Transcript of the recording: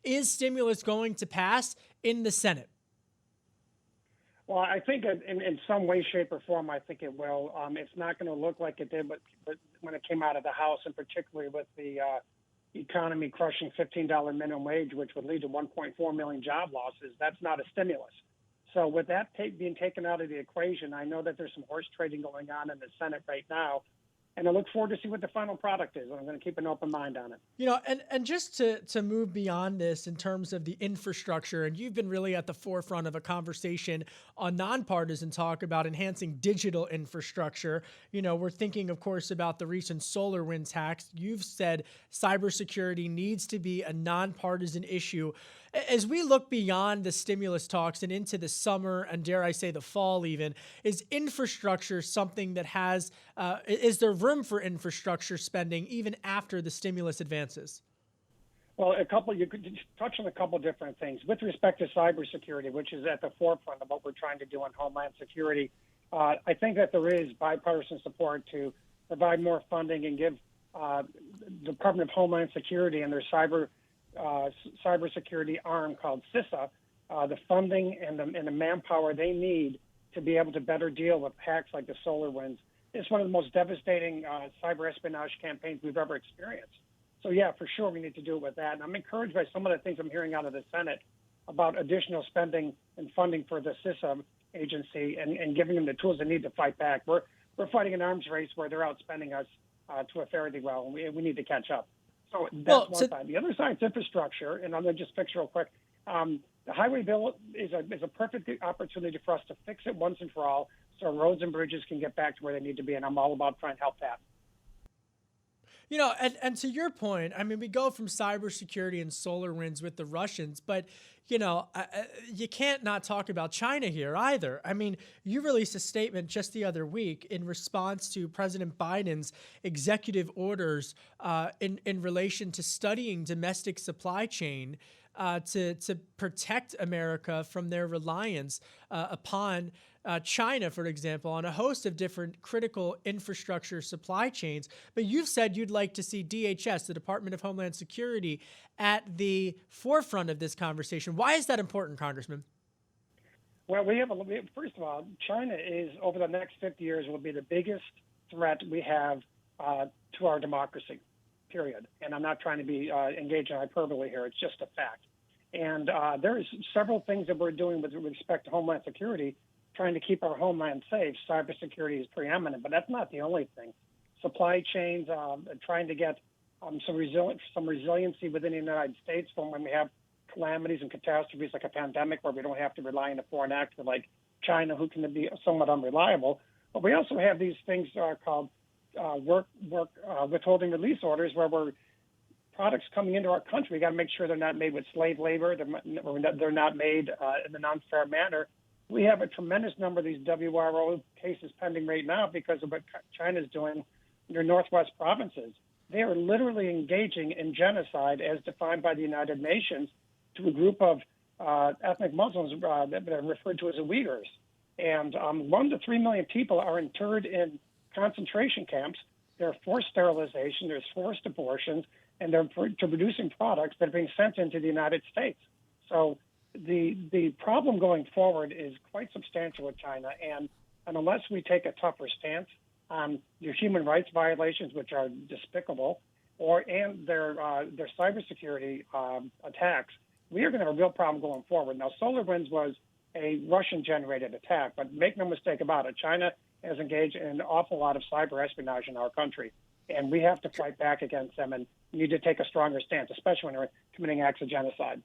Is stimulus going to pass in the Senate? Well, I think in some way, shape, or form, I think it will. It's not going to look like it did, but when it came out of the House, and particularly with the economy crushing $15 minimum wage, which would lead to 1.4 million job losses, that's not a stimulus. So with that being taken out of the equation, I know that there's some horse trading going on in the Senate right now, and I look forward to see what the final product is. I'm going to keep an open mind on it. And just to move beyond this in terms of the infrastructure, and you've been really at the forefront of a conversation on nonpartisan talk about enhancing digital infrastructure. We're thinking, of course, about the recent solar wind tax. You've said cybersecurity needs to be a nonpartisan issue. As we look beyond the stimulus talks and into the summer and, dare I say, the fall even, is infrastructure something that is there room for infrastructure spending even after the stimulus advances? Well, you could touch on a couple different things. With respect to cybersecurity, which is at the forefront of what we're trying to do on Homeland Security, I think that there is bipartisan support to provide more funding and give the Department of Homeland Security and their cybersecurity arm called CISA the funding and the manpower they need to be able to better deal with hacks like the solar winds. It's one of the most devastating cyber espionage campaigns we've ever experienced. So yeah, for sure, we need to do it with that. And I'm encouraged by some of the things I'm hearing out of the Senate about additional spending and funding for the CISA agency and giving them the tools they need to fight back. We're fighting an arms race where they're outspending us to a fairly well, and we need to catch up. So that's one side. The other side is infrastructure, and I'm going to just fix real quick. The highway bill is a perfect opportunity for us to fix it once and for all so roads and bridges can get back to where they need to be, and I'm all about trying to help that. And to your point, I mean, we go from cybersecurity and solar winds with the Russians, but, you can't not talk about China here either. I mean, you released a statement just the other week in response to President Biden's executive orders in relation to studying domestic supply chain to protect America from their reliance upon China, for example, on a host of different critical infrastructure supply chains. But you've said you'd like to see DHS, the Department of Homeland Security, at the forefront of this conversation. Why is that important, Congressman? Well, first of all, China is, over the next 50 years, will be the biggest threat we have to our democracy, period. And I'm not trying to be engaged in hyperbole here. It's just a fact. And there's several things that we're doing with respect to Homeland Security, trying to keep our homeland safe. Cybersecurity is preeminent, but that's not the only thing. Supply chains, trying to get some resiliency within the United States from when we have calamities and catastrophes like a pandemic, where we don't have to rely on a foreign actor like China, who can be somewhat unreliable. But we also have these things called work withholding release orders, where we're products coming into our country. We got to make sure they're not made with slave labor. They're not made in an unfair manner. We have a tremendous number of these WRO cases pending right now because of what China's doing in their northwest provinces. They are literally engaging in genocide as defined by the United Nations to a group of ethnic Muslims that are referred to as the Uyghurs. And 1 to 3 million people are interred in concentration camps. There are forced sterilization, there's forced abortions, and they're producing products that are being sent into the United States. So the problem going forward is quite substantial with China, and unless we take a tougher stance on their human rights violations, which are despicable, and their cybersecurity attacks, we are going to have a real problem going forward. Now, SolarWinds was a Russian-generated attack, but make no mistake about it, China has engaged in an awful lot of cyber espionage in our country, and we have to fight back against them and need to take a stronger stance, especially when they're committing acts of genocide.